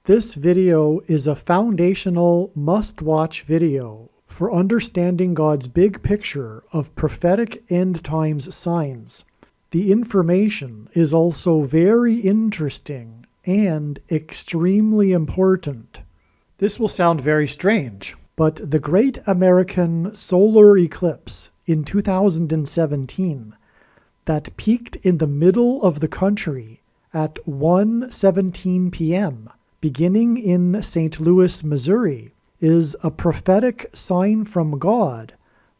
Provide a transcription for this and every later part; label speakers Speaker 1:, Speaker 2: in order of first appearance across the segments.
Speaker 1: This video is a foundational must-watch video for understanding God's big picture of prophetic end times signs. The information is also very interesting and extremely important. This will sound very strange, but the Great American Solar Eclipse in 2017 that peaked in the middle of the country at 1:17 p.m. beginning in St. Louis, Missouri, is a prophetic sign from God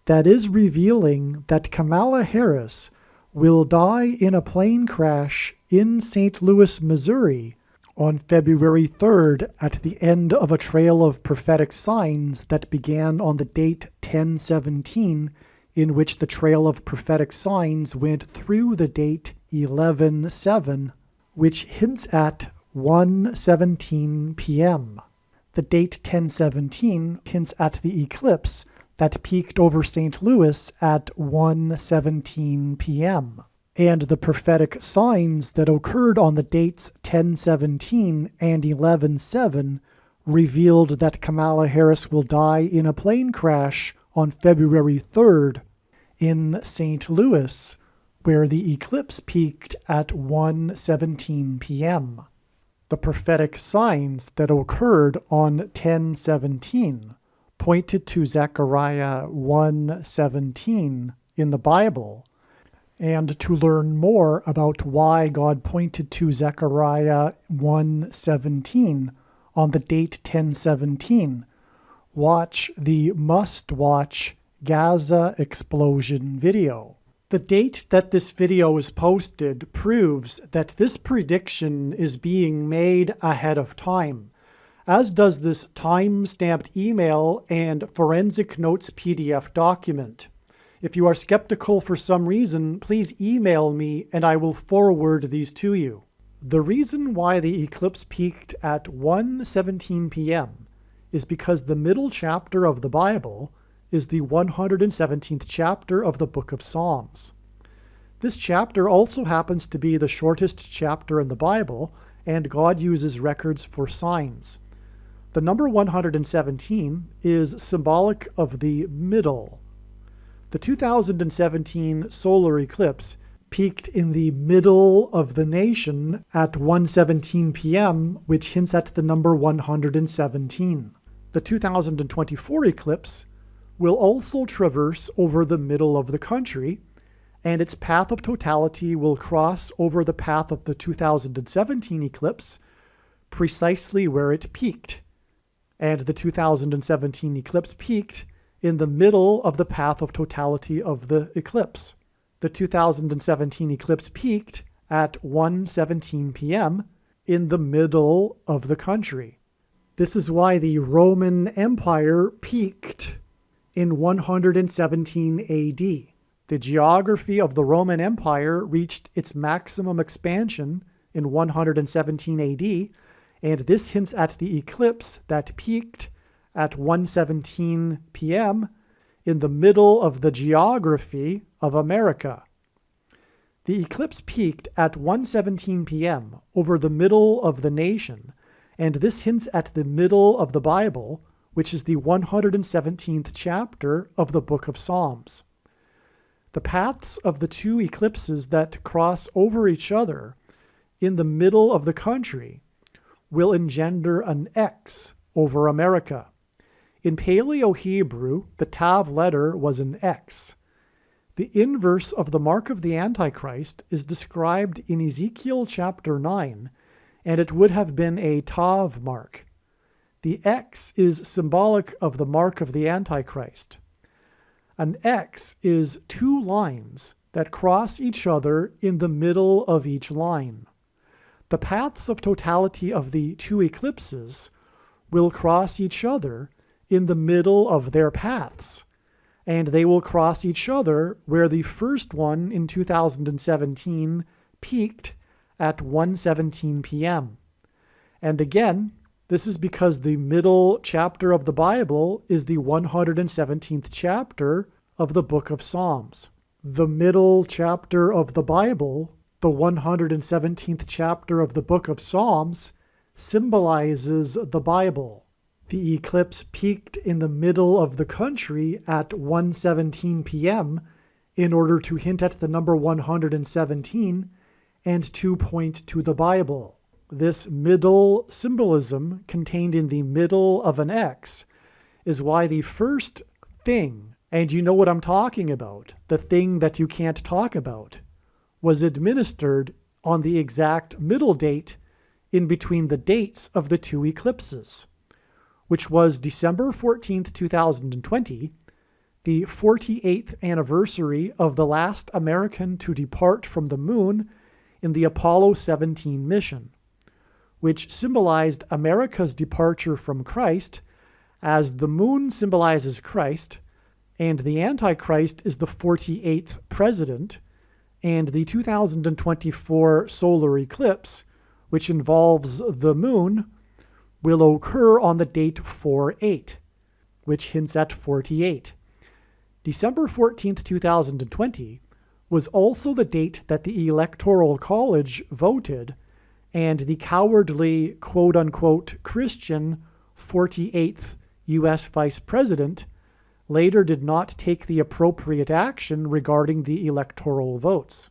Speaker 1: that is revealing that Kamala Harris will die in a plane crash in St. Louis, Missouri on February 3rd at the end of a trail of prophetic signs that began on the date 10/17, in which the trail of prophetic signs went through the date 11/7, which hints at 1:17 p.m. The date 10/17 hints at the eclipse that peaked over St. Louis at 1:17 p.m. And the prophetic signs that occurred on the dates 10/17 and 11/7 revealed that Kamala Harris will die in a plane crash on February 3rd in St. Louis, where the eclipse peaked at 1:17 p.m. The prophetic signs that occurred on 10/17 pointed to Zechariah 1:17 in the Bible. And to learn more about why God pointed to Zechariah 1:17 on the date 10/17, watch the must-watch Gaza explosion video. The date that this video is posted proves that this prediction is being made ahead of time, as does this time-stamped email and forensic notes PDF document. If you are skeptical for some reason, please email me and I will forward these to you. The reason why the eclipse peaked at 1:17 p.m. is because the middle chapter of the Bible is the 117th chapter of the book of Psalms. This chapter also happens to be the shortest chapter in the Bible, and God uses records for signs. The number 117 is symbolic of the middle. The 2017 solar eclipse peaked in the middle of the nation at 1:17 p.m., which hints at the number 117. The 2024 eclipse will also traverse over the middle of the country, and its path of totality will cross over the path of the 2017 eclipse, precisely where it peaked. And the 2017 eclipse peaked in the middle of the path of totality of the eclipse. The 2017 eclipse peaked at 1:17 p.m. in the middle of the country. This is why the Roman Empire peaked in 117 AD. The geography of the Roman Empire reached its maximum expansion in 117 AD, and this hints at the eclipse that peaked at 1:17 p.m. in the middle of the geography of America. The eclipse peaked at 1:17 p.m. over the middle of the nation, and this hints at the middle of the Bible, which is the 117th chapter of the book of Psalms. The paths of the two eclipses that cross over each other in the middle of the country will engender an X over America. In Paleo-Hebrew, the Tav letter was an X. The inverse of the mark of the Antichrist is described in Ezekiel chapter 9, and it would have been a Tav mark. The X is symbolic of the mark of the Antichrist. An X is two lines that cross each other in the middle of each line. The paths of totality of the two eclipses will cross each other in the middle of their paths, and they will cross each other where the first one in 2017 peaked at 1:17 p.m. And again, this is because the middle chapter of the Bible is the 117th chapter of the book of Psalms. The middle chapter of the Bible, the 117th chapter of the book of Psalms, symbolizes the Bible. The eclipse peaked in the middle of the country at 1:17 p.m. in order to hint at the number 117 and to point to the Bible. This middle symbolism contained in the middle of an X is why the first thing, and you know what I'm talking about, the thing that you can't talk about, was administered on the exact middle date in between the dates of the two eclipses, which was December 14th, 2020, the 48th anniversary of the last American to depart from the moon in the Apollo 17 mission, which symbolized America's departure from Christ, as the moon symbolizes Christ, and the Antichrist is the 48th president, and the 2024 solar eclipse, which involves the moon, will occur on the date 4/8, which hints at 48. December 14th, 2020 was also the date that the Electoral College voted, and the cowardly, quote-unquote, Christian 48th U.S. Vice President later did not take the appropriate action regarding the electoral votes.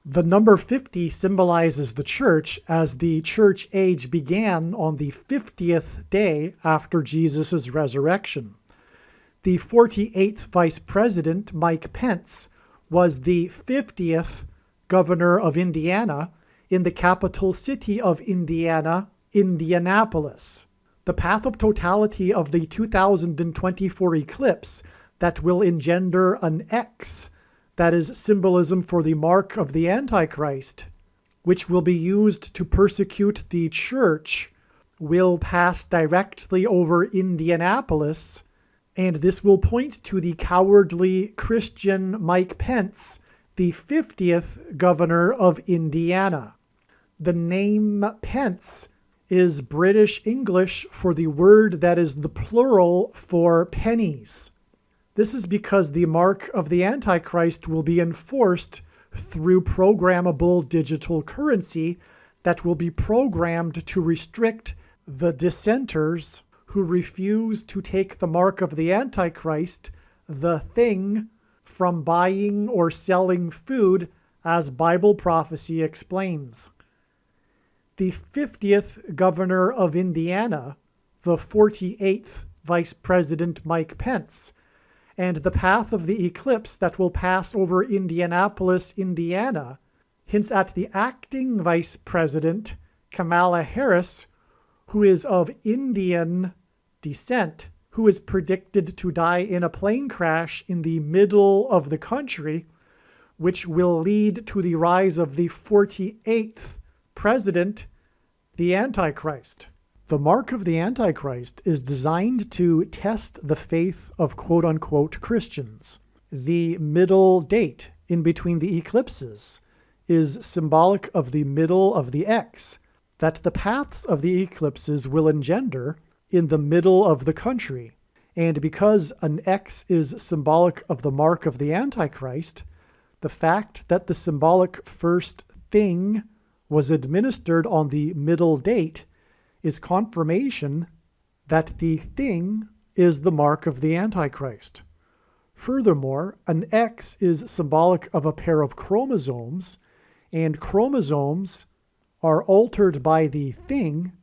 Speaker 1: The number 50 symbolizes the church, as the church age began on the 50th day after Jesus' resurrection. The 48th Vice President, Mike Pence, was the 50th governor of Indiana in the capital city of Indiana, Indianapolis. The path of totality of the 2024 eclipse that will engender an X, that is symbolism for the mark of the Antichrist, which will be used to persecute the church, will pass directly over Indianapolis, and this will point to the cowardly Christian Mike Pence, the 50th governor of Indiana. The name Pence is British English for the word that is the plural for pennies. This is because the mark of the Antichrist will be enforced through programmable digital currency that will be programmed to restrict the dissenters who refuse to take the mark of the Antichrist, the thing, from buying or selling food, as Bible prophecy explains. The 50th governor of Indiana, the 48th Vice President Mike Pence, and the path of the eclipse that will pass over Indianapolis, Indiana, hints at the acting Vice President, Kamala Harris, who is of Indian descent, who is predicted to die in a plane crash in the middle of the country, which will lead to the rise of the 48th president, the Antichrist. The mark of the Antichrist is designed to test the faith of quote-unquote Christians. The middle date in between the eclipses is symbolic of the middle of the X, that the paths of the eclipses will engender in the middle of the country. And because an X is symbolic of the mark of the Antichrist, the fact that the symbolic first thing was administered on the middle date is confirmation that the thing is the mark of the Antichrist. Furthermore, an X is symbolic of a pair of chromosomes, and chromosomes are altered by the thing,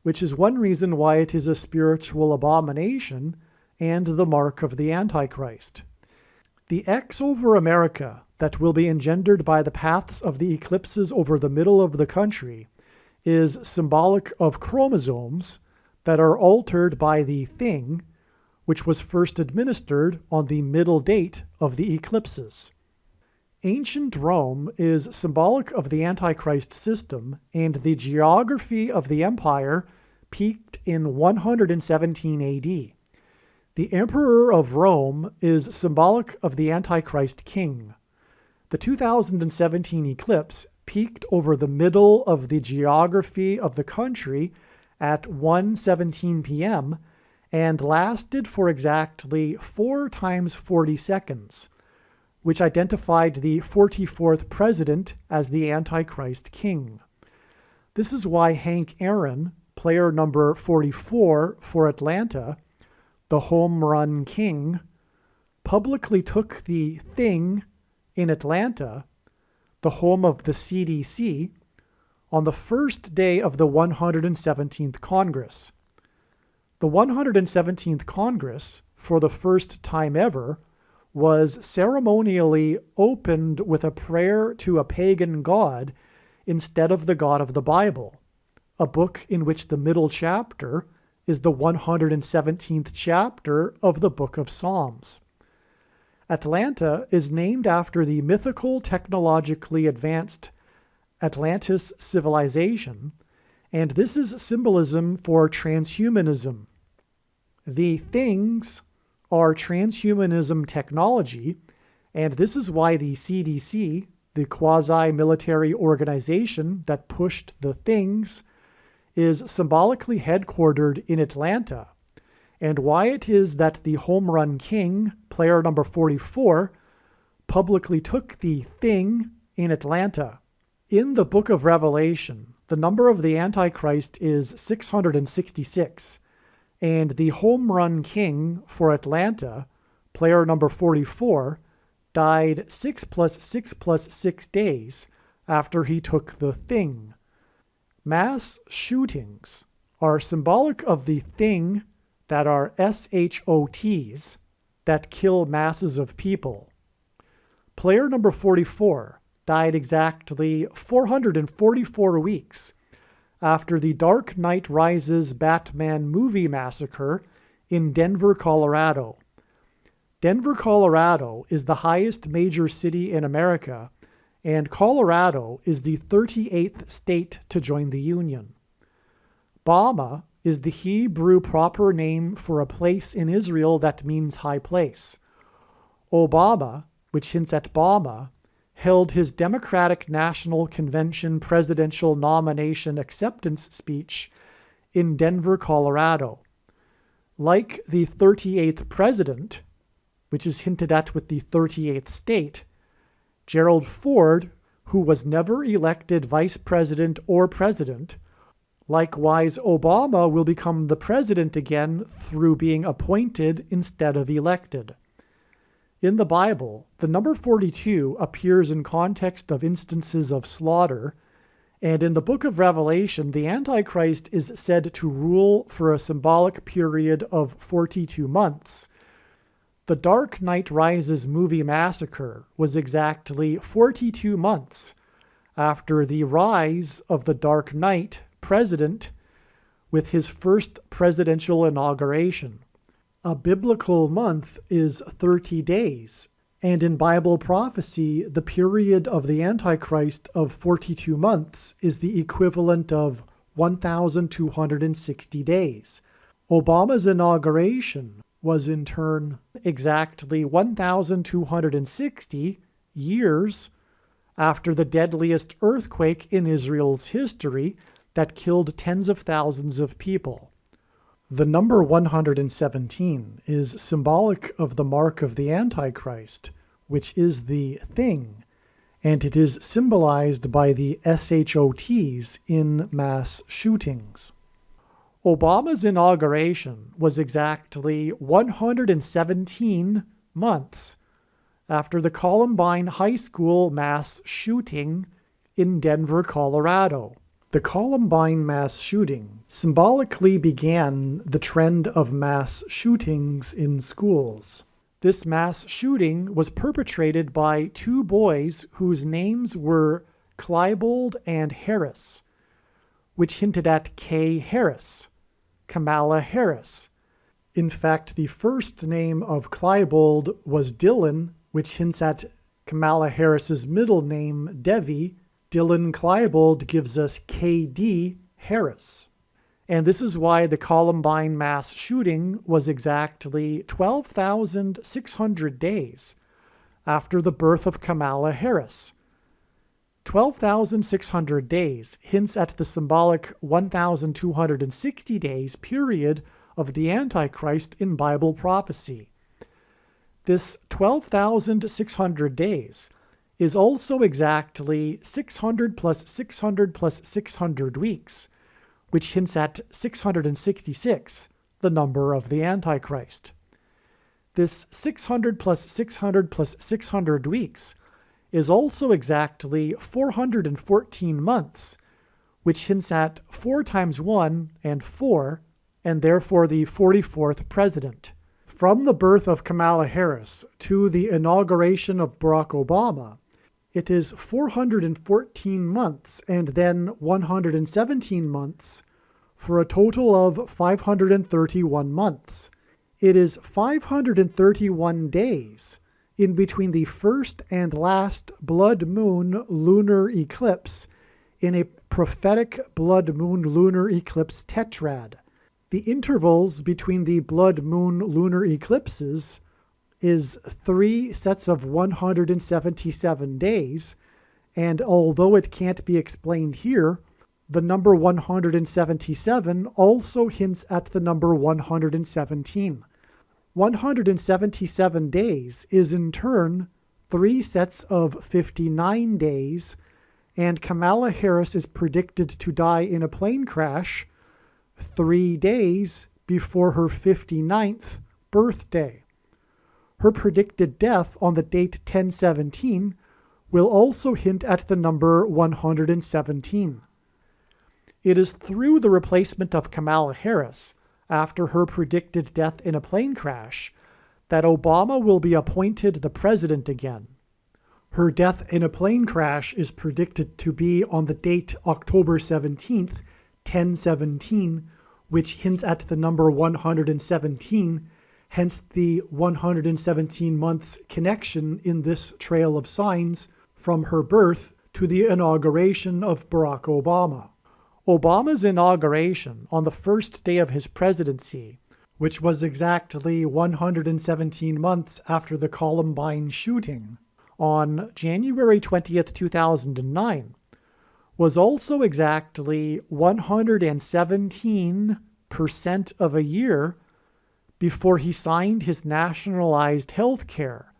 Speaker 1: which is one reason why it is a spiritual abomination and the mark of the Antichrist. The X over America that will be engendered by the paths of the eclipses over the middle of the country is symbolic of chromosomes that are altered by the thing, which was first administered on the middle date of the eclipses. Ancient Rome is symbolic of the Antichrist system, and the geography of the empire peaked in 117 AD. The Emperor of Rome is symbolic of the Antichrist king. The 2017 eclipse peaked over the middle of the geography of the country at 1:17 p.m. and lasted for exactly 4 times 40 seconds, which identified the 44th president as the Antichrist king. This is why Hank Aaron, player number 44 for Atlanta, the home run king, publicly took the thing in Atlanta, the home of the CDC, on the first day of the 117th Congress. The 117th Congress, for the first time ever, was ceremonially opened with a prayer to a pagan god instead of the God of the Bible, a book in which the middle chapter is the 117th chapter of the Book of Psalms. Atlanta is named after the mythical, technologically advanced Atlantis civilization, and this is symbolism for transhumanism. The things are transhumanism technology, and this is why the CDC, the quasi-military organization that pushed the things, is symbolically headquartered in Atlanta, and why it is that the home run king, player number 44, publicly took the thing in Atlanta. In the book of Revelation, the number of the Antichrist is 666, and the home run king for Atlanta, player number 44, died 6 plus 6 plus 6 days after he took the thing. Mass shootings are symbolic of the thing that are SHOTs that kill masses of people. Player number 44 died exactly 444 weeks after the Dark Knight Rises Batman movie massacre in Denver, Colorado. Denver, Colorado is the highest major city in America, and Colorado is the 38th state to join the Union. Bama is the Hebrew proper name for a place in Israel that means high place. Obama, which hints at Bama, held his Democratic National Convention presidential nomination acceptance speech in Denver, Colorado. Like the 38th president, which is hinted at with the 38th state, Gerald Ford, who was never elected vice president or president, likewise Obama will become the president again through being appointed instead of elected. In the Bible, the number 42 appears in context of instances of slaughter, and in the book of Revelation, the Antichrist is said to rule for a symbolic period of 42 months. The Dark Knight Rises movie massacre was exactly 42 months after the rise of the Dark Knight president with his first presidential inauguration. A biblical month is 30 days, and in Bible prophecy, the period of the Antichrist of 42 months is the equivalent of 1,260 days. Obama's inauguration was in turn exactly 1,260 years after the deadliest earthquake in Israel's history that killed tens of thousands of people. The number 117 is symbolic of the mark of the Antichrist, which is the thing, and it is symbolized by the SHOTs in mass shootings. Obama's inauguration was exactly 117 months after the Columbine High School mass shooting in Denver, Colorado. The Columbine mass shooting symbolically began the trend of mass shootings in schools. This mass shooting was perpetrated by two boys whose names were Klebold and Harris, which hinted at Kay Harris, Kamala Harris. In fact, the first name of Klebold was Dylan, which hints at Kamala Harris's middle name, Devi. Dylan Klebold gives us K.D. Harris. And this is why the Columbine mass shooting was exactly 12,600 days after the birth of Kamala Harris. 12,600 days hints at the symbolic 1,260 days period of the Antichrist in Bible prophecy. This 12,600 days is also exactly 600 plus 600 plus 600 weeks, which hints at 666, the number of the Antichrist. This 600 plus 600 plus 600 weeks is also exactly 414 months, which hints at 4 times 1 and 4, and therefore the 44th president. From the birth of Kamala Harris to the inauguration of Barack Obama, it is 414 months and then 117 months for a total of 531 months. It is 531 days in between the first and last blood moon lunar eclipse in a prophetic blood moon lunar eclipse tetrad. The intervals between the blood moon lunar eclipses is 3 sets of 177 days, and although it can't be explained here, the number 177 also hints at the number 117. 177 days is in turn 3 sets of 59 days, and Kamala Harris is predicted to die in a plane crash 3 days before her 59th birthday. Her predicted death on the date 10/17 will also hint at the number 117. It is through the replacement of Kamala Harris, after her predicted death in a plane crash, that Obama will be appointed the president again. Her death in a plane crash is predicted to be on the date October 17th, 10/17, which hints at the number 117, hence the 117 months connection in this trail of signs from her birth to the inauguration of Barack Obama. Obama's inauguration on the first day of his presidency, which was exactly 117 months after the Columbine shooting, on January 20th, 2009, was also exactly 117% of a year before he signed his nationalized health care,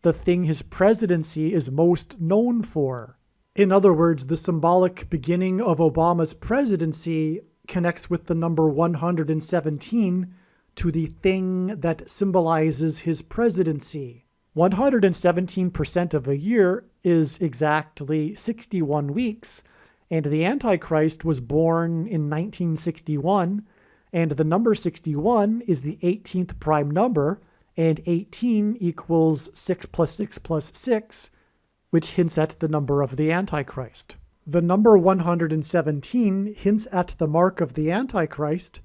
Speaker 1: the thing his presidency is most known for. In other words, the symbolic beginning of Obama's presidency connects with the number 117 to the thing that symbolizes his presidency. 117% of a year is exactly 61 weeks, and the Antichrist was born in 1961, and the number 61 is the 18th prime number, and 18 equals 6 plus 6 plus 6, which hints at the number of the Antichrist. The number 117 hints at the mark of the Antichrist,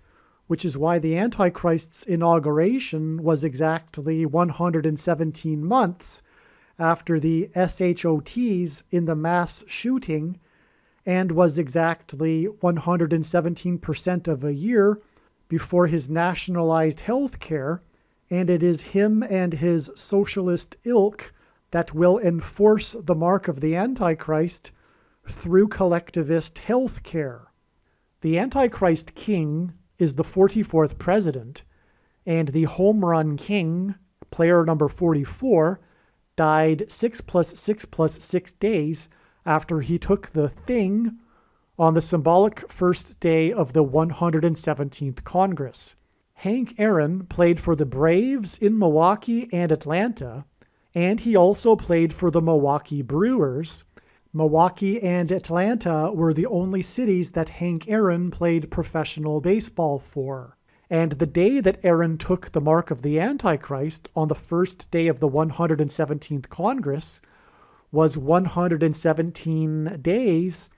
Speaker 1: which is why the Antichrist's inauguration was exactly 117 months after the SHOTs in the mass shooting, and was exactly 117% of a year before his nationalized health care, and it is him and his socialist ilk that will enforce the mark of the Antichrist through collectivist health care. The Antichrist king is the 44th president, and the home run king, player number 44, died 6 plus 6 plus 6 days after he took the thing on the symbolic first day of the 117th Congress. Hank Aaron played for the Braves in Milwaukee and Atlanta, and he also played for the Milwaukee Brewers. Milwaukee and Atlanta were the only cities that Hank Aaron played professional baseball for. And the day that Aaron took the mark of the Antichrist on the first day of the 117th Congress was 117 days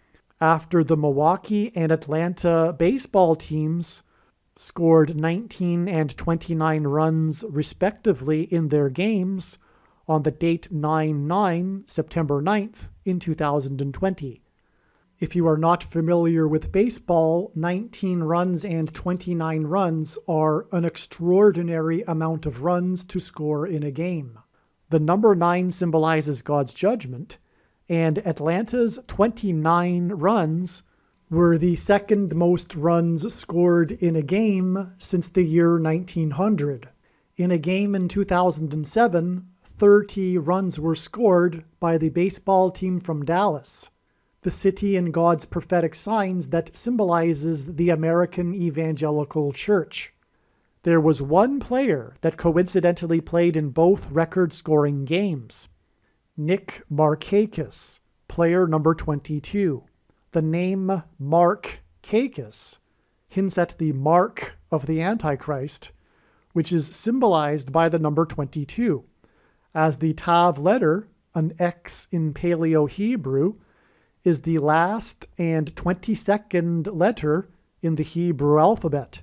Speaker 1: after the Milwaukee and Atlanta baseball teams scored 19 and 29 runs respectively in their games on the date 9/9, September 9th, in 2020. If you are not familiar with baseball, 19 runs and 29 runs are an extraordinary amount of runs to score in a game. The number 9 symbolizes God's judgment, and Atlanta's 29 runs were the second most runs scored in a game since the year 1900. In a game in 2007, 30 runs were scored by the baseball team from Dallas. the city in God's prophetic signs that symbolizes the American Evangelical Church. There was one player that coincidentally played in both record-scoring games. Nick Markakis, player number 22. The name Mark Kakis hints at the mark of the Antichrist, which is symbolized by the number 22, as the Tav letter, an X in Paleo-Hebrew, is the last and 22nd letter in the Hebrew alphabet.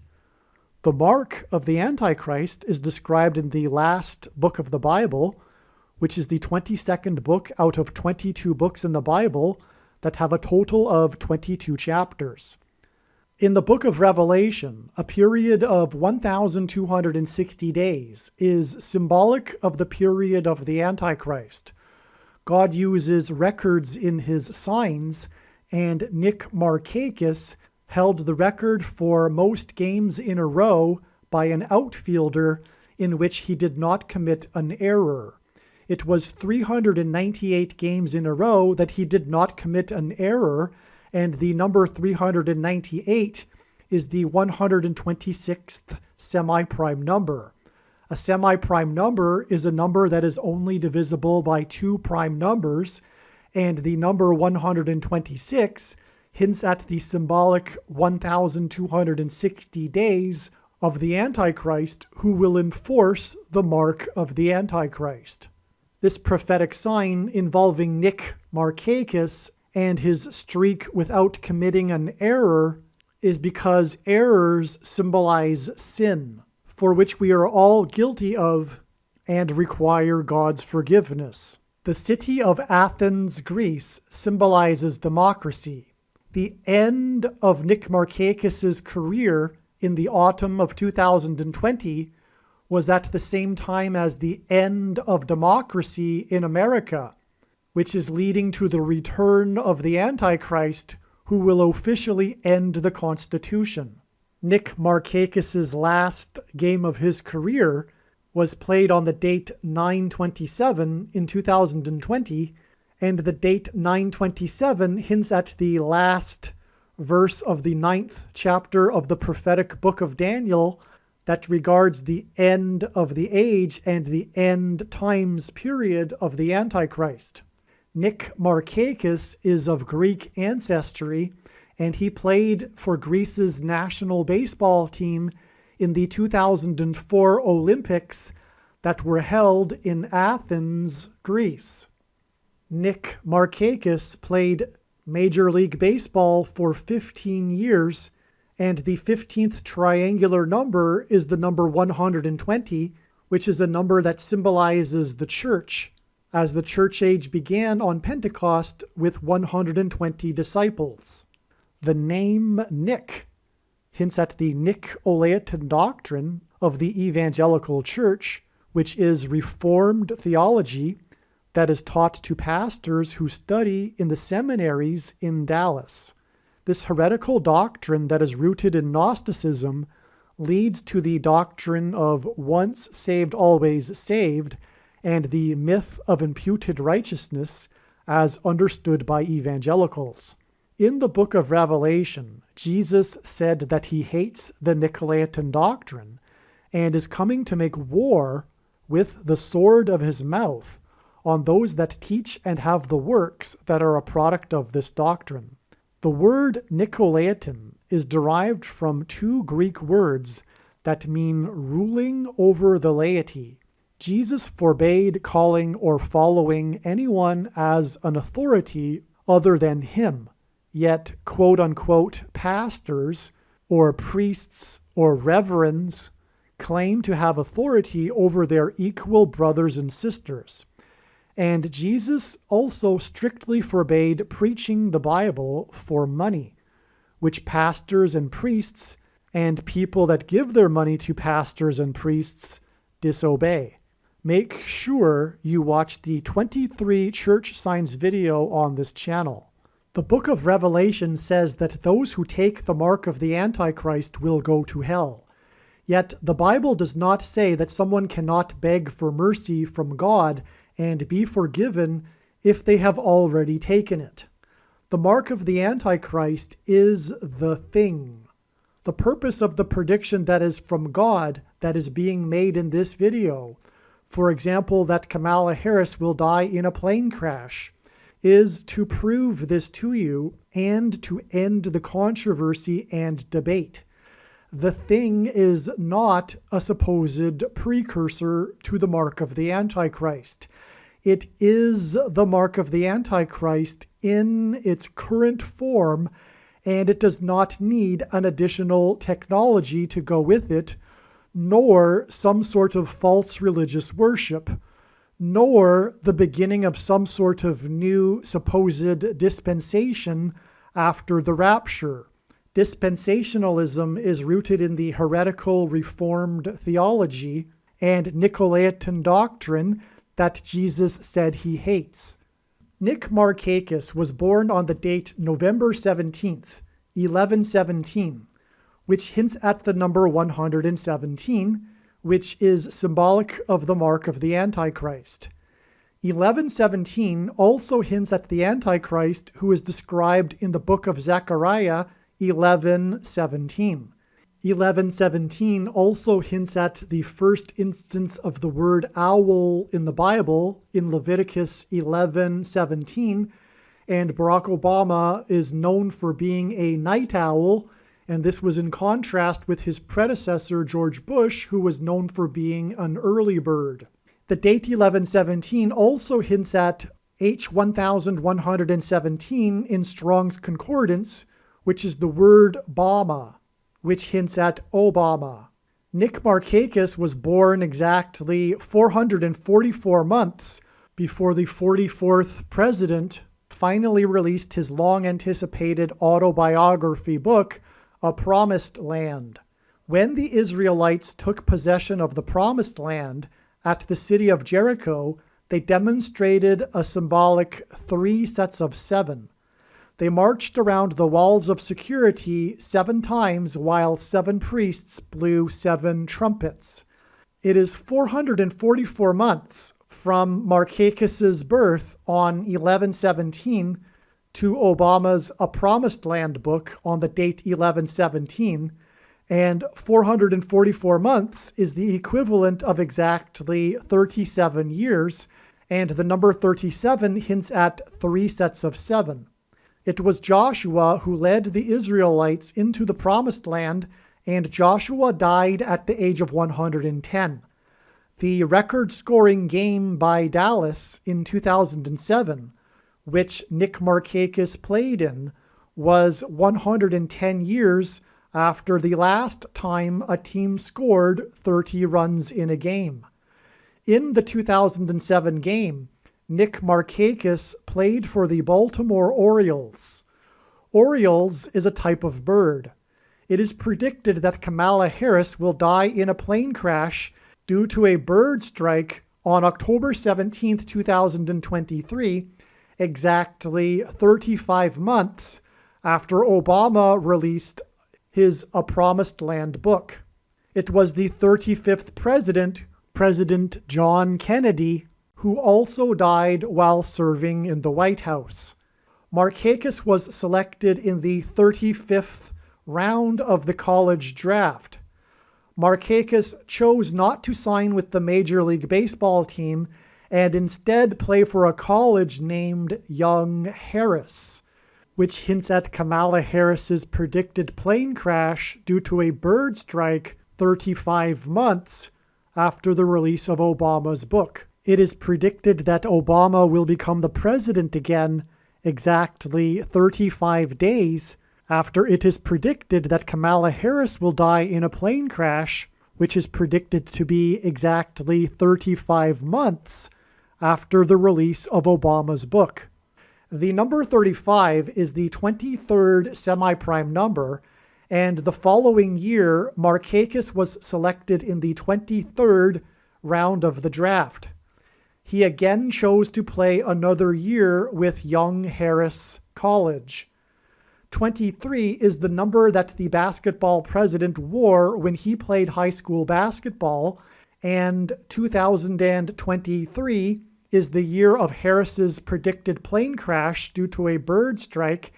Speaker 1: The mark of the Antichrist is described in the last book of the Bible, which is the 22nd book out of 22 books in the Bible that have a total of 22 chapters. In the book of Revelation, a period of 1,260 days is symbolic of the period of the Antichrist. God uses records in his signs, and Nick Markakis held the record for most games in a row by an outfielder in which he did not commit an error. It was 398 games in a row that he did not commit an error, and the number 398 is the 126th semi-prime number. A semi-prime number is a number that is only divisible by two prime numbers, and the number 126 hints at the symbolic 1,260 days of the Antichrist, who will enforce the mark of the Antichrist. This prophetic sign involving Nick Markakis and his streak without committing an error is because errors symbolize sin, for which we are all guilty of and require God's forgiveness. The city of Athens, Greece, symbolizes democracy. The end of Nick Markakis' career in the autumn of 2020 was at the same time as the end of democracy in America, which is leading to the return of the Antichrist, who will officially end the Constitution. Nick Markakis' last game of his career was played on the date 9/27 in 2020, and the date 9/27 hints at the last verse of the 9th chapter of the prophetic book of Daniel that regards the end of the age and the end times period of the Antichrist. Nick Markakis is of Greek ancestry, and he played for Greece's national baseball team in the 2004 Olympics that were held in Athens, Greece. Nick Markakis played Major League Baseball for 15 years, and the 15th triangular number is the number 120, which is a number that symbolizes the church, as the church age began on Pentecost with 120 disciples. The name Nick hints at the Nicolaitan doctrine of the Evangelical Church, which is Reformed theology that is taught to pastors who study in the seminaries in Dallas. This heretical doctrine that is rooted in Gnosticism leads to the doctrine of once saved, always saved, and the myth of imputed righteousness as understood by evangelicals. In the book of Revelation, Jesus said that he hates the Nicolaitan doctrine and is coming to make war with the sword of his mouth on those that teach and have the works that are a product of this doctrine. The word Nicolaitan is derived from two Greek words that mean ruling over the laity. Jesus forbade calling or following anyone as an authority other than him, yet quote-unquote pastors or priests or reverends claim to have authority over their equal brothers and sisters. And Jesus also strictly forbade preaching the Bible for money, which pastors and priests and people that give their money to pastors and priests disobey. Make sure you watch the 23 church signs video on this channel. The book of Revelation says that those who take the mark of the Antichrist will go to hell. Yet the Bible does not say that someone cannot beg for mercy from God and be forgiven if they have already taken it. The mark of the Antichrist is the thing. The purpose of the prediction that is from God that is being made in this video, for example, that Kamala Harris will die in a plane crash, is to prove this to you and to end the controversy and debate. The thing is not a supposed precursor to the mark of the Antichrist. It is the mark of the Antichrist in its current form, and it does not need an additional technology to go with it, nor some sort of false religious worship, nor the beginning of some sort of new supposed dispensation after the rapture. Dispensationalism is rooted in the heretical Reformed theology and Nicolaitan doctrine that Jesus said he hates. Nick Markakis was born on the date November 17th, 1117, which hints at the number 117, which is symbolic of the mark of the Antichrist. 1117 also hints at the Antichrist, who is described in the book of Zechariah 11:17. 11:17 also hints at the first instance of the word owl in the Bible in Leviticus 11:17, and Barack Obama is known for being a night owl, and this was in contrast with his predecessor George Bush, who was known for being an early bird. The date 1117 also hints at H1117 in Strong's Concordance, which is the word Bama, which hints at Obama. Nick Markakis was born exactly 444 months before the 44th president finally released his long-anticipated autobiography book, A Promised Land. When the Israelites took possession of the Promised Land at the city of Jericho, they demonstrated a symbolic 3 sets of 7. They marched around the walls of security 7 times while 7 priests blew 7 trumpets. It is 444 months from Markakis's birth on 1117 to Obama's A Promised Land book on the date 1117, and 444 months is the equivalent of exactly 37 years, and the number 37 hints at 3 sets of 7. It was Joshua who led the Israelites into the Promised Land, and Joshua died at the age of 110. The record-scoring game by Dallas in 2007, which Nick Markakis played in, was 110 years after the last time a team scored 30 runs in a game. In the 2007 game, Nick Markakis played for the Baltimore Orioles. Orioles is a type of bird. It is predicted that Kamala Harris will die in a plane crash due to a bird strike on October 17, 2023, exactly 35 months after Obama released his A Promised Land book. It was the 35th president, President John Kennedy, who also died while serving in the White House. Markakis was selected in the 35th round of the college draft. Markakis chose not to sign with the Major League Baseball team and instead play for a college named Young Harris, which hints at Kamala Harris's predicted plane crash due to a bird strike 35 months after the release of Obama's book. It is predicted that Obama will become the president again exactly 35 days after it is predicted that Kamala Harris will die in a plane crash, which is predicted to be exactly 35 months after the release of Obama's book. The number 35 is the 23rd semi-prime number, and the following year, Markakis was selected in the 23rd round of the draft. He again chose to play another year with Young Harris College. 23 is the number that the basketball president wore when he played high school basketball, and 2023 is the year of Harris's predicted plane crash due to a bird strike,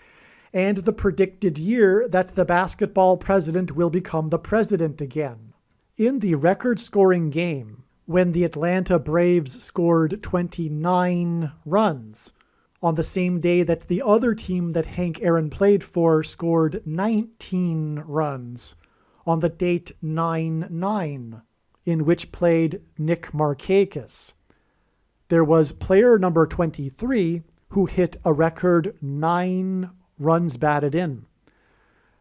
Speaker 1: and the predicted year that the basketball president will become the president again. In the record-scoring game, when the Atlanta Braves scored 29 runs, on the same day that the other team that Hank Aaron played for scored 19 runs, on the date 9-9, in which played Nick Markakis. There was player number 23 who hit a record 9 runs batted in.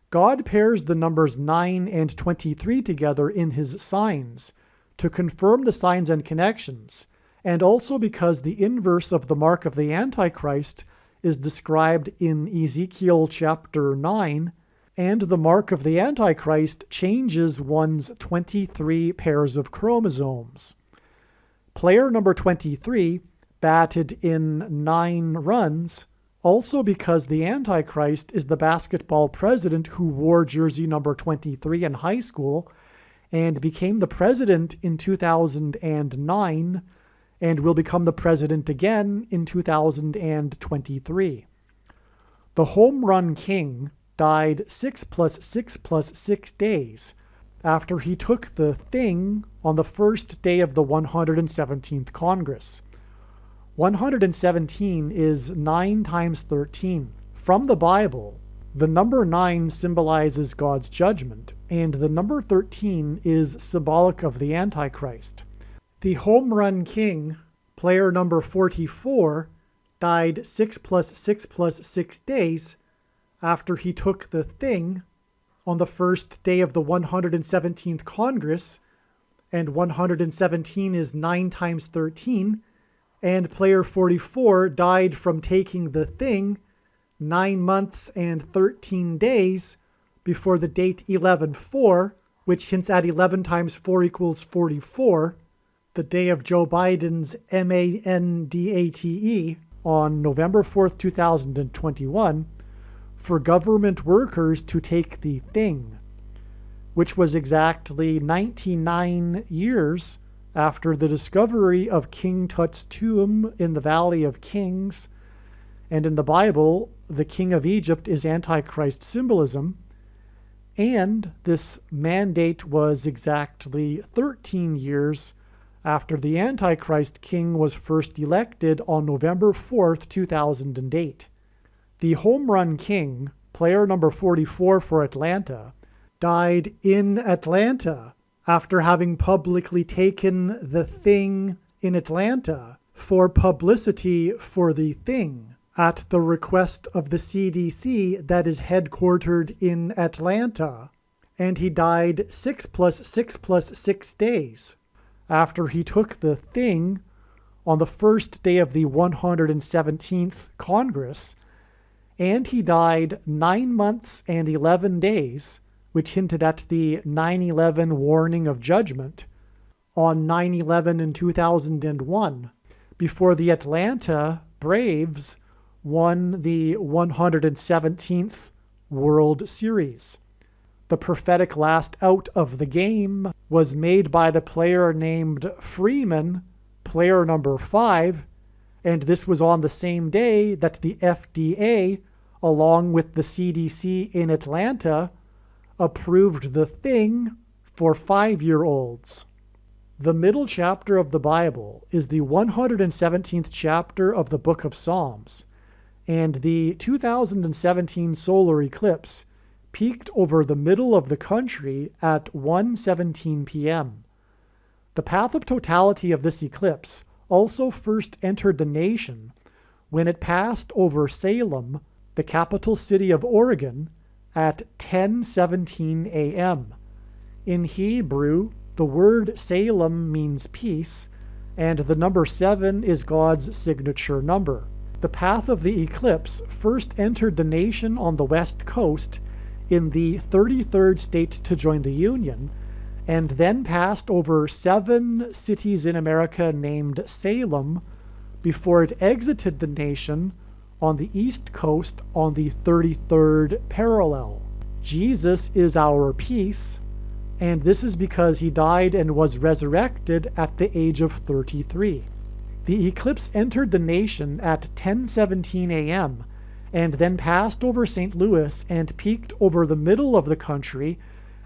Speaker 1: God pairs the numbers 9 and 23 together in his signs to confirm the signs and connections, and also because the inverse of the mark of the Antichrist is described in Ezekiel chapter 9, and the mark of the Antichrist changes one's 23 pairs of chromosomes. Player number 23 batted in 9 runs, also because the Antichrist is the basketball president who wore jersey number 23 in high school and became the president in 2009 and will become the president again in 2023. The home run king died 6 + 6 + 6 days after he took the thing on the first day of the 117th Congress. 117 is 9 times 13. From the Bible, the number 9 symbolizes God's judgment, and the number 13 is symbolic of the Antichrist. The home run king, player number 44, died 6 + 6 + 6 days after he took the thing on the first day of the 117th Congress, and 117 is 9 times 13, and player 44 died from taking the thing 9 months and 13 days before the date 11/4, which hints at 11 times 4 equals 44, the day of Joe Biden's mandate on November 4th, 2021, for government workers to take the thing, which was exactly 99 years after the discovery of King Tut's tomb in the Valley of Kings. And in the Bible, the king of Egypt is Antichrist symbolism, and this mandate was exactly 13 years after the Antichrist king was first elected on November 4th, 2008. The home run king, player number 44 for Atlanta, died in Atlanta after having publicly taken the thing in Atlanta for publicity for the thing at the request of the CDC that is headquartered in Atlanta, and he died 6 + 6 + 6 days after he took the thing on the first day of the 117th Congress, and he died 9 months and 11 days, which hinted at the 9/11 warning of judgment, on 9/11 in 2001, before the Atlanta Braves won the 117th World Series. The prophetic last out of the game was made by the player named Freeman, player number 5, and this was on the same day that the FDA, along with the CDC in Atlanta, approved the thing for 5-year-olds. The middle chapter of the Bible is the 117th chapter of the book of Psalms, and the 2017 solar eclipse peaked over the middle of the country at 1:17 p.m. The path of totality of this eclipse also first entered the nation when it passed over Salem, the capital city of Oregon, at 10:17 a.m. In Hebrew, the word Salem means peace, and the number 7 is God's signature number. The path of the eclipse first entered the nation on the west coast in the 33rd state to join the Union, and then passed over 7 cities in America named Salem before it exited the nation on the east coast on the 33rd parallel. Jesus is our peace, and this is because he died and was resurrected at the age of 33. The eclipse entered the nation at 10:17 a.m. and then passed over St. Louis and peaked over the middle of the country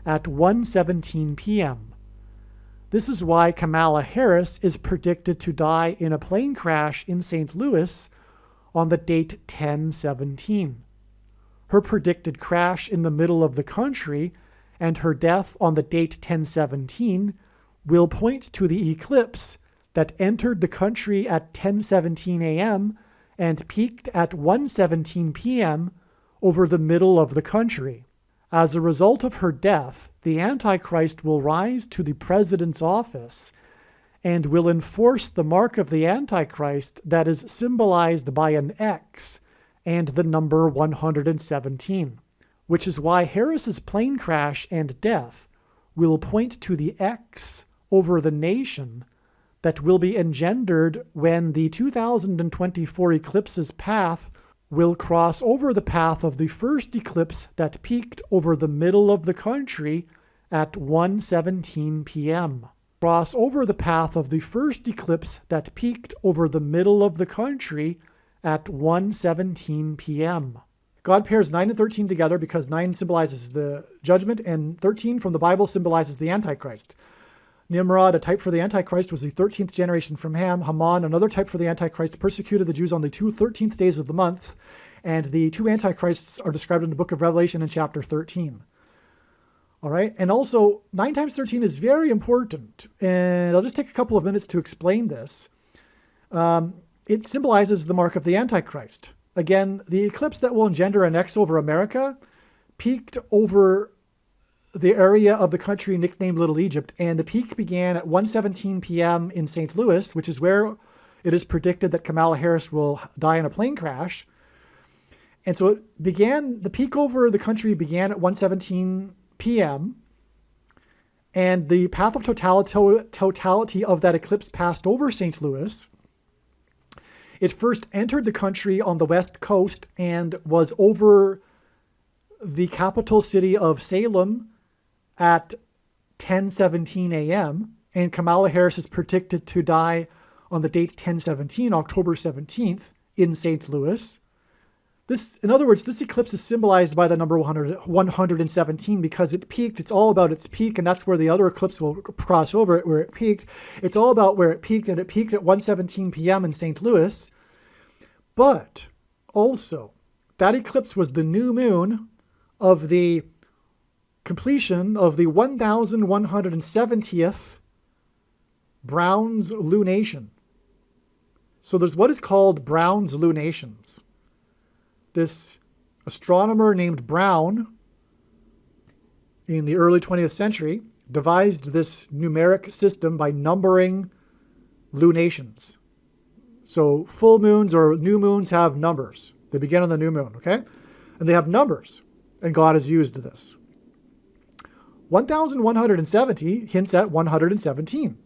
Speaker 1: at 1:17 p.m. This is why Kamala Harris is predicted to die in a plane crash in St. Louis on the date 10/17. Her predicted crash in the middle of the country and her death on the date 10/17 will point to the eclipse that entered the country at 10:17 a.m. and peaked at 1:17 p.m. over the middle of the country. As a result of her death, the Antichrist will rise to the president's office and will enforce the mark of the Antichrist that is symbolized by an X and the number 117, which is why Harris's plane crash and death will point to the X over the nation that will be engendered when the 2024 eclipse's path will cross over the path of the first eclipse that peaked over the middle of the country at 1:17 p.m. Cross over the path of the first eclipse that peaked over the middle of the country at 1:17 p.m. God pairs 9 and 13 together because 9 symbolizes the judgment and 13 from the Bible symbolizes the Antichrist. Nimrod, a type for the Antichrist, was the 13th generation from Ham. Haman, another type for the Antichrist, persecuted the Jews on the 13th days of the month. And the two Antichrists are described in the book of Revelation in chapter 13. All right. And also, 9 times 13 is very important. And I'll just take a couple of minutes to explain this. It symbolizes the mark of the Antichrist. Again, the eclipse that will engender an X over America peaked over the area of the country nicknamed Little Egypt, and the peak began at 1:17 p.m. in St. Louis, which is where it is predicted that Kamala Harris will die in a plane crash. And so the peak over the country began at 1:17 p.m., and the path of totality of that eclipse passed over St. Louis. It first entered the country on the west coast and was over the capital city of Salem at 10:17 a.m., and Kamala Harris is predicted to die on the date 10/17, October 17th, in St. Louis. In other words, this eclipse is symbolized by the number 117 because it peaked. It's all about its peak, and that's where the other eclipse will cross over it, where it peaked. It's all about where it peaked, and it peaked at 1:17 p.m. in St. Louis. But also, that eclipse was the new moon of the completion of the 1170th Brown's lunation. So there's what is called Brown's lunations. This astronomer named Brown in the early 20th century devised this numeric system by numbering lunations. So full moons or new moons have numbers. They begin on the new moon, okay? And they have numbers, and God has used this. 1170 hints at 117.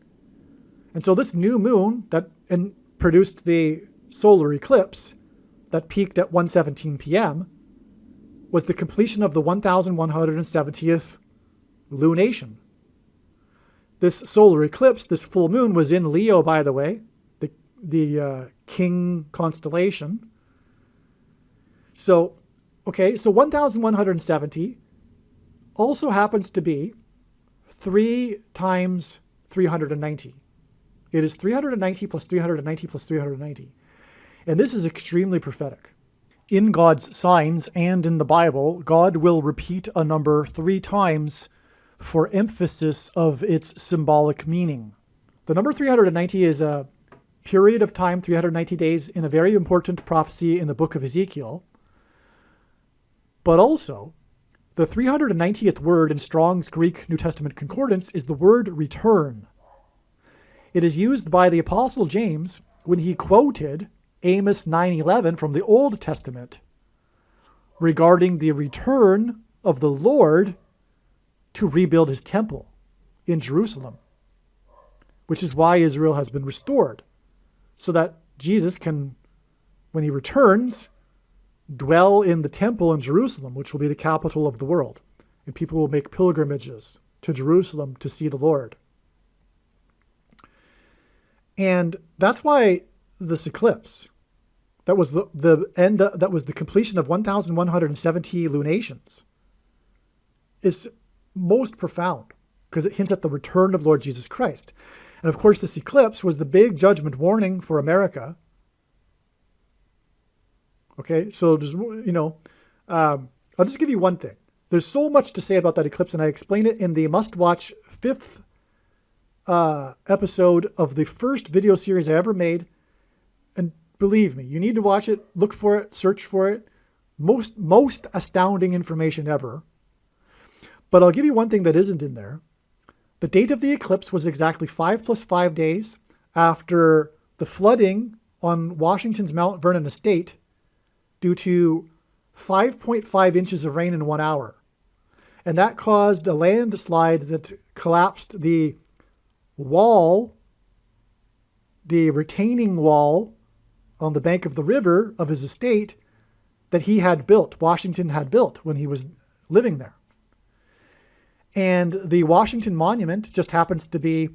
Speaker 1: And so this new moon that produced the solar eclipse that peaked at 1:17 p.m. was the completion of the 1170th lunation. This solar eclipse, this full moon, was in Leo, by the way, the King constellation. So 1170 also happens to be 3 times 390. It is 390 plus 390 plus 390. And this is extremely prophetic. In God's signs and in the Bible, God will repeat a number 3 times for emphasis of its symbolic meaning. The number 390 is a period of time, 390 days, in a very important prophecy in the book of Ezekiel. But also, the 390th word in Strong's Greek New Testament Concordance is the word return. It is used by the Apostle James when he quoted Amos 9:11 from the Old Testament regarding the return of the Lord to rebuild his temple in Jerusalem, which is why Israel has been restored, so that Jesus can, when he returns, dwell in the temple in Jerusalem, which will be the capital of the world, and people will make pilgrimages to Jerusalem to see the Lord. And that's why this eclipse, that was the end, that was the completion of 1,170 lunations, is most profound because it hints at the return of Lord Jesus Christ. And of course, this eclipse was the big judgment warning for America. Okay, so there's, I'll just give you one thing. There's so much to say about that eclipse, and I explain it in the must-watch 5th episode of the first video series I ever made. And believe me, you need to watch it, look for it, search for it. Most astounding information ever. But I'll give you one thing that isn't in there. The date of the eclipse was exactly 5 + 5 days after the flooding on Washington's Mount Vernon estate due to 5.5 inches of rain in 1 hour. And that caused a landslide that collapsed the wall, the retaining wall on the bank of the river of his estate that he had built, Washington had built when he was living there. And the Washington Monument just happens to be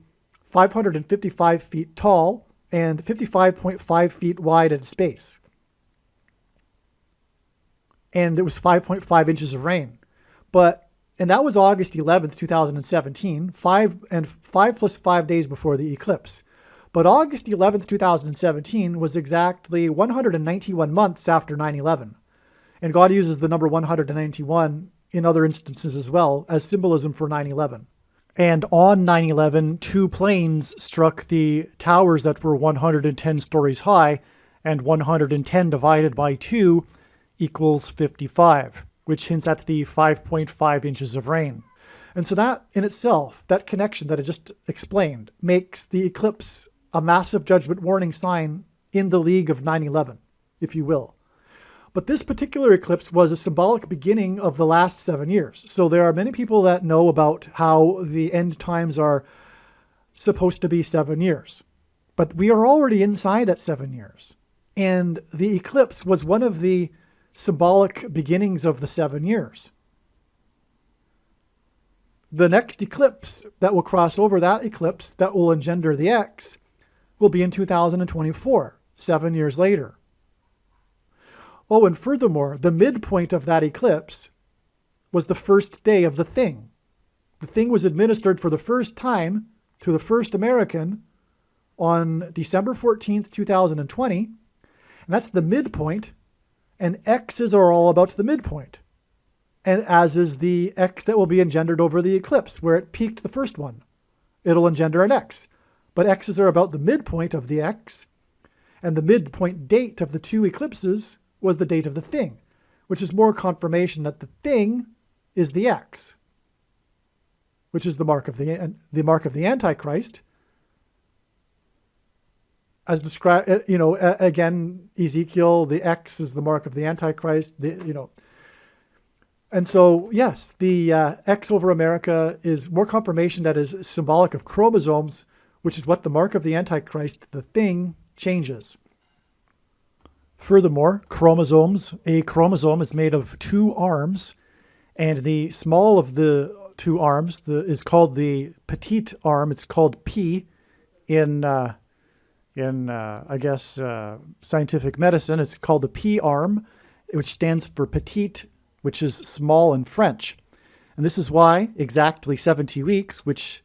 Speaker 1: 555 feet tall and 55.5 feet wide at its base. And it was 5.5 inches of rain. And that was August 11th, 2017, 5 + 5 days before the eclipse. But August 11th, 2017 was exactly 191 months after 9/11. And God uses the number 191 in other instances as well as symbolism for 9/11. And on 9/11, 2 planes struck the towers that were 110 stories high, and 110 divided by 2 equals 55, which hints at the 5.5 inches of rain. And so that in itself, that connection that I just explained, makes the eclipse a massive judgment warning sign in the league of 9/11, if you will. But this particular eclipse was a symbolic beginning of the last 7 years. So there are many people that know about how the end times are supposed to be 7 years. But we are already inside that 7 years. And the eclipse was one of the symbolic beginnings of the 7 years. The next eclipse that will cross over that eclipse that will engender the X will be in 2024, 7 years later. Oh, and furthermore, the midpoint of that eclipse was the first day of the thing. The thing was administered for the first time to the first American on December 14th, 2020. And that's the midpoint. And X's are all about the midpoint. And as is the X that will be engendered over the eclipse, where it peaked the first one. It'll engender an X. But X's are about the midpoint of the X. And the midpoint date of the 2 eclipses was the date of the thing, which is more confirmation that the thing is the X, which is the mark of the Antichrist, as described. Again, Ezekiel, the X is the mark of the Antichrist. And so yes, the X over America is more confirmation that is symbolic of chromosomes, which is what the mark of the Antichrist, the thing, changes. Furthermore, a chromosome is made of 2 arms, and the small of the 2 arms is called the petite arm. It's called P in scientific medicine. It's called the P arm, which stands for petite, which is small in French. And this is why exactly 70 weeks, which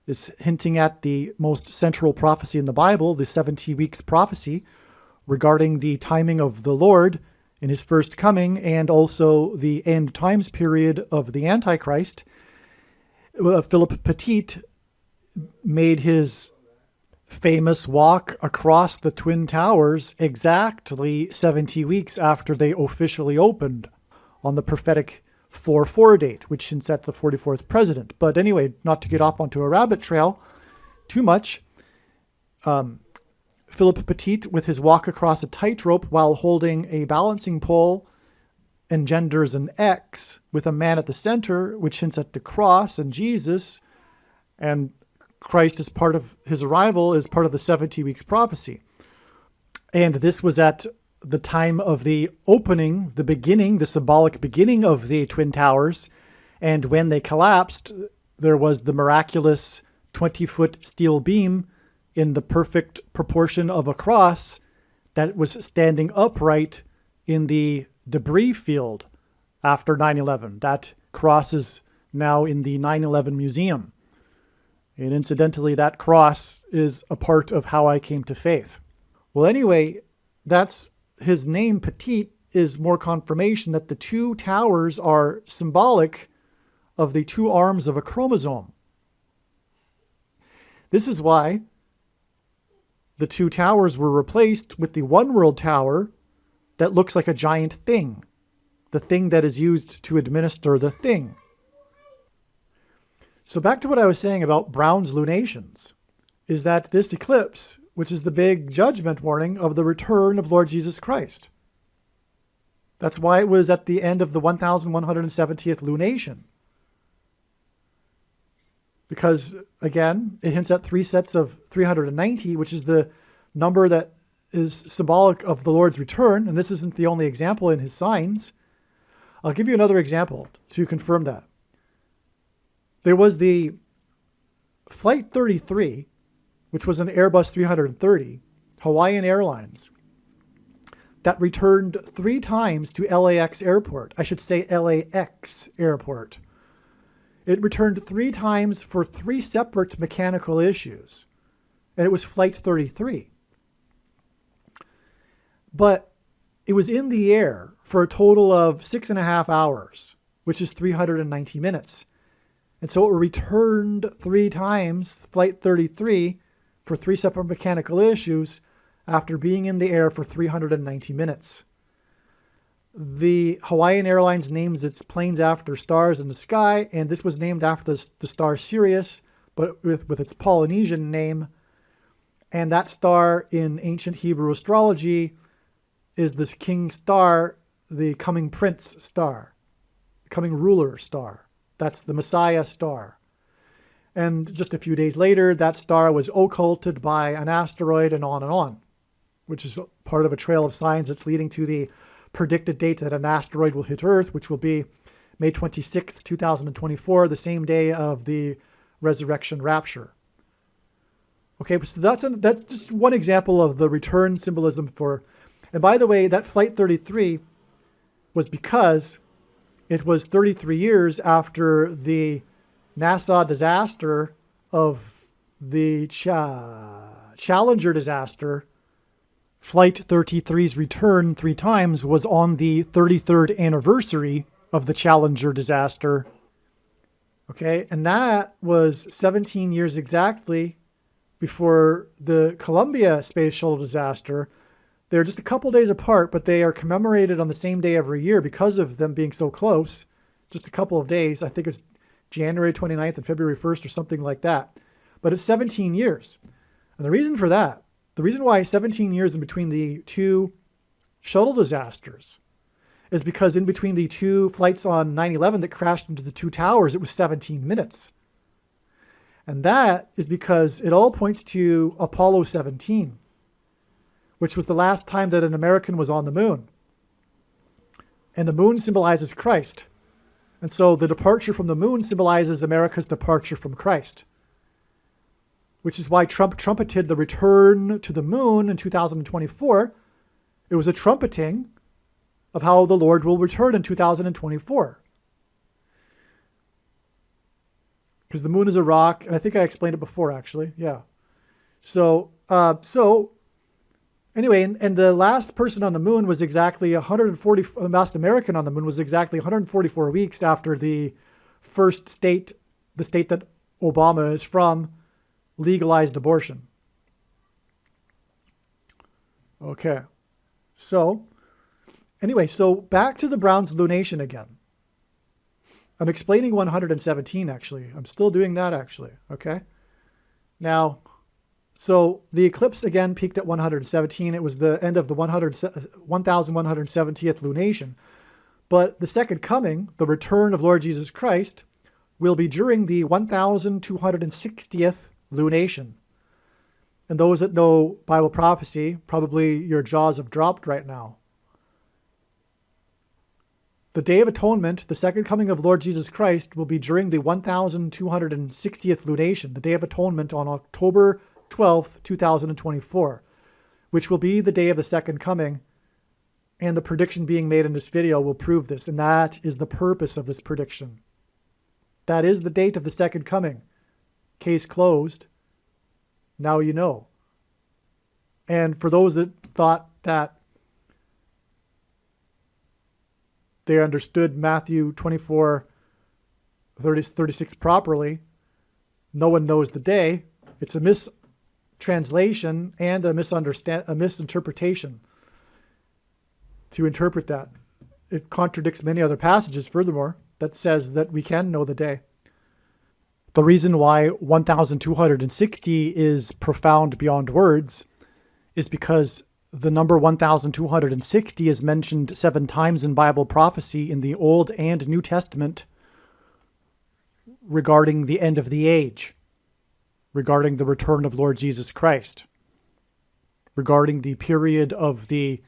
Speaker 1: is hinting at the most central prophecy in the Bible, the 70 weeks prophecy, regarding the timing of the Lord in his first coming and also the end times period of the Antichrist. Philip Petit made his famous walk across the Twin Towers exactly 70 weeks after they officially opened on the prophetic 4/4 date, which hints at the 44th president. But anyway, not to get off onto a rabbit trail too much, Philip Petit, with his walk across a tightrope while holding a balancing pole, engenders an X with a man at the center, which hints at the cross and Jesus, and Christ as part of his arrival is part of the 70 weeks prophecy. And this was at the time of the opening, the beginning, the symbolic beginning of the Twin Towers. And when they collapsed, there was the miraculous 20-foot steel beam in the perfect proportion of a cross that was standing upright in the debris field after 9/11. That cross is now in the 9/11 museum. And incidentally, that cross is a part of how I came to faith. Well, anyway, that's his name, Petit, is more confirmation that the two towers are symbolic of the two arms of a chromosome. This is why the two towers were replaced with the one world tower that looks like a giant thing, the thing that is used to administer the thing. So back to what I was saying about Brown's lunations, is that this eclipse, which is the big judgment warning of the return of Lord Jesus Christ. That's why it was at the end of the 1170th lunation. Because, again, it hints at 3 sets of 390, which is the number that is symbolic of the Lord's return. And this isn't the only example in his signs. I'll give you another example to confirm that. There was the Flight 33, which was an Airbus 330, Hawaiian Airlines, that returned 3 times to LAX Airport. I should say LAX Airport. It returned 3 times for 3 separate mechanical issues. And it was Flight 33. But it was in the air for a total of 6.5 hours, which is 390 minutes. And so it returned 3 times, Flight 33, for 3 separate mechanical issues after being in the air for 390 minutes. The Hawaiian Airlines names its planes after stars in the sky, and this was named after the star Sirius, but with its Polynesian name. And that star in ancient Hebrew astrology is this king star, the coming prince star, the coming ruler star. That's the Messiah star. And just a few days later, that star was occulted by an asteroid and on, which is part of a trail of signs that's leading to the predicted date that an asteroid will hit Earth, which will be May 26th, 2024, the same day of the resurrection rapture. Okay, so that's just one example of the return symbolism for, and by the way, that Flight 33 was because it was 33 years after the NASA disaster of the Challenger disaster. Flight 33's return 3 times was on the 33rd anniversary of the Challenger disaster. Okay, and that was 17 years exactly before the Columbia Space Shuttle disaster. They're just a couple days apart, but they are commemorated on the same day every year because of them being so close. Just a couple of days. I think it's January 29th and February 1st or something like that. But it's 17 years. And the reason for that, the reason why 17 years in between the 2 shuttle disasters is because in between the 2 flights on 9/11 that crashed into the 2 towers, it was 17 minutes. And that is because it all points to Apollo 17, which was the last time that an American was on the moon. And the moon symbolizes Christ. And so the departure from the moon symbolizes America's departure from Christ, which is why Trump trumpeted the return to the moon in 2024. It was a trumpeting of how the Lord will return in 2024. Because the moon is a rock, and I think I explained it before, actually. Yeah. So anyway, and the last person on the moon was exactly 140, the last American on the moon was exactly 144 weeks after the first state, the state that Obama is from, legalized abortion. Okay. So, anyway, so back to the Browns lunation again. I'm explaining 117, actually. I'm still doing that, actually. Okay. Now, so the eclipse again peaked at 117. It was the end of the 1170th lunation. But the second coming, the return of Lord Jesus Christ, will be during the 1260th lunation. And those that know Bible prophecy, probably your jaws have dropped right now. The Day of Atonement, the second coming of Lord Jesus Christ, will be during the 1260th lunation, the Day of Atonement on October 12th, 2024, which will be the day of the second coming. And the prediction being made in this video will prove this. And that is the purpose of this prediction. That is the date of the second coming. Case closed. Now you know. And for those that thought that they understood Matthew 24:36 properly, no one knows the day. It's a mistranslation and a misinterpretation to interpret that. It contradicts many other passages, furthermore, that says that we can know the day. The reason why 1260 is profound beyond words is because the number 1260 is mentioned 7 times in Bible prophecy in the Old and New Testament regarding the end of the age, regarding the return of Lord Jesus Christ, regarding the period of the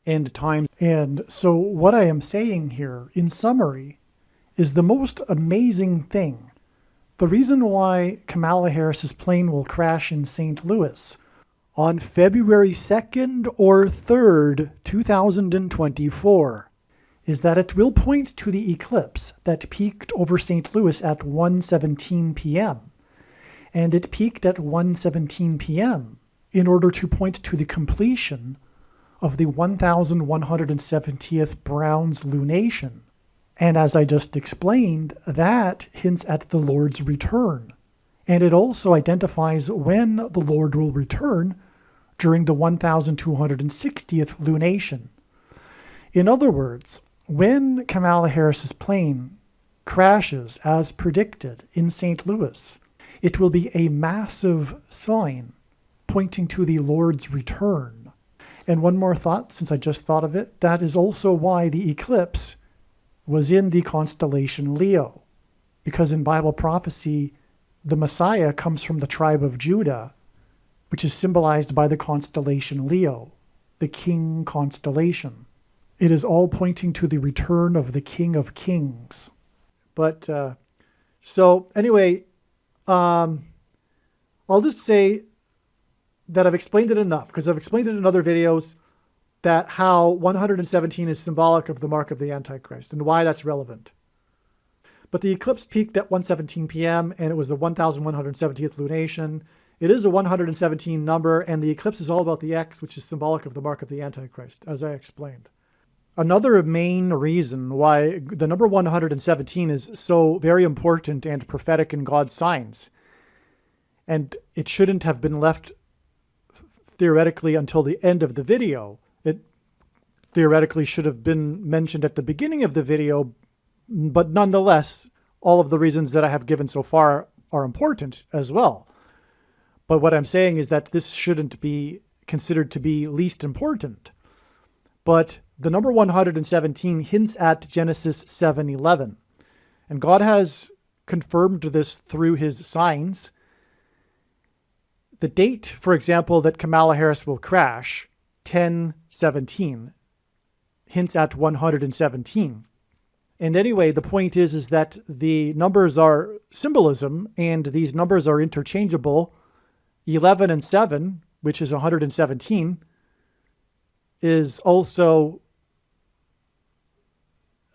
Speaker 1: end times. And so what I am saying here, in summary, is the most amazing thing. The reason why Kamala Harris's plane will crash in St. Louis on February 2nd or 3rd, 2024, is that it will point to the eclipse that peaked over St. Louis at 1:17 p.m. And it peaked at 1:17 p.m. in order to point to the completion of the 1170th Browns lunation. And as I just explained, that hints at the Lord's return. And it also identifies when the Lord will return during the 1260th lunation. In other words, when Kamala Harris's plane crashes as predicted in St. Louis, it will be a massive sign pointing to the Lord's return. And one more thought, since I just thought of it, that is also why the eclipse was in the constellation Leo. Because in Bible prophecy, the Messiah comes from the tribe of Judah, which is symbolized by the constellation Leo, the king constellation. It is all pointing to the return of the King of Kings. But, so anyway, I'll just say that I've explained it enough, because I've explained it in other videos, that how 117 is symbolic of the mark of the Antichrist and why that's relevant. But the eclipse peaked at 1:17 p.m. and it was the 1170th lunation. It is a 117 number, and the eclipse is all about the X, which is symbolic of the mark of the Antichrist, as I explained. Another main reason why the number 117 is so very important and prophetic in God's signs, and it shouldn't have been left theoretically until the end of the video. It theoretically should have been mentioned at the beginning of the video, but nonetheless, all of the reasons that I have given so far are important as well. But what I'm saying is that this shouldn't be considered to be least important. But the number 117 hints at Genesis 7:11. And God has confirmed this through his signs. The date, for example, that Kamala Harris will crash, 10/17, hints at 117. And anyway, the point is that the numbers are symbolism, and these numbers are interchangeable. 11 and 7, which is 117, is also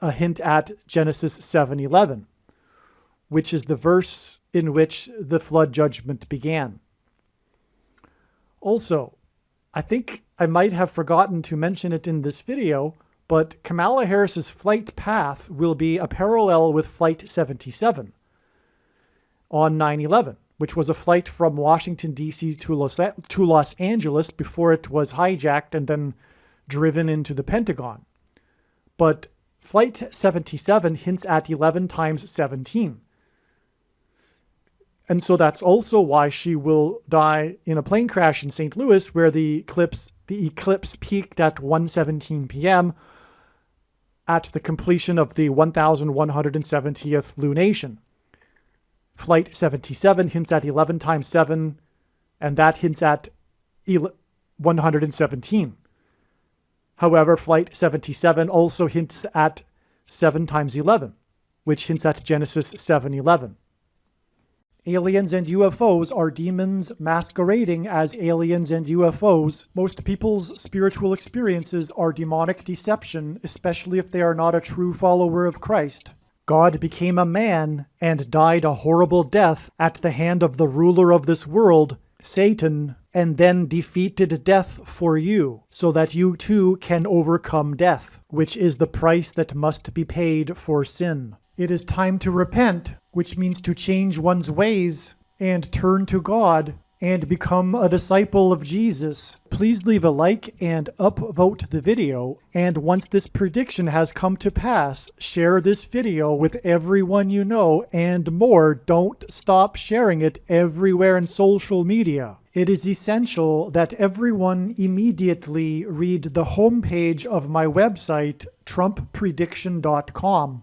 Speaker 1: a hint at Genesis 7:11, which is the verse in which the flood judgment began. Also, I think I might have forgotten to mention it in this video, but Kamala Harris's flight path will be a parallel with Flight 77 on 9/11. Which was a flight from Washington, D.C. to Los Angeles before it was hijacked and then driven into the Pentagon. But Flight 77 hints at 11 times 17. And so that's also why she will die in a plane crash in St. Louis, where the eclipse peaked at 1:17 p.m. at the completion of the 1170th lunation. Flight 77 hints at 11 times 7, and that hints at 117. However, Flight 77 also hints at 7 times 11, which hints at Genesis 7:11. Aliens and UFOs are demons masquerading as aliens and UFOs. Most people's spiritual experiences are demonic deception, especially if they are not a true follower of Christ. God became a man and died a horrible death at the hand of the ruler of this world, Satan, and then defeated death for you, so that you too can overcome death, which is the price that must be paid for sin. It is time to repent, which means to change one's ways and turn to God and become a disciple of Jesus. Please leave a like and upvote the video. And once this prediction has come to pass, share this video with everyone you know, and more. Don't stop sharing it everywhere in social media. It is essential that everyone immediately read the homepage of my website, TrumpPrediction.com.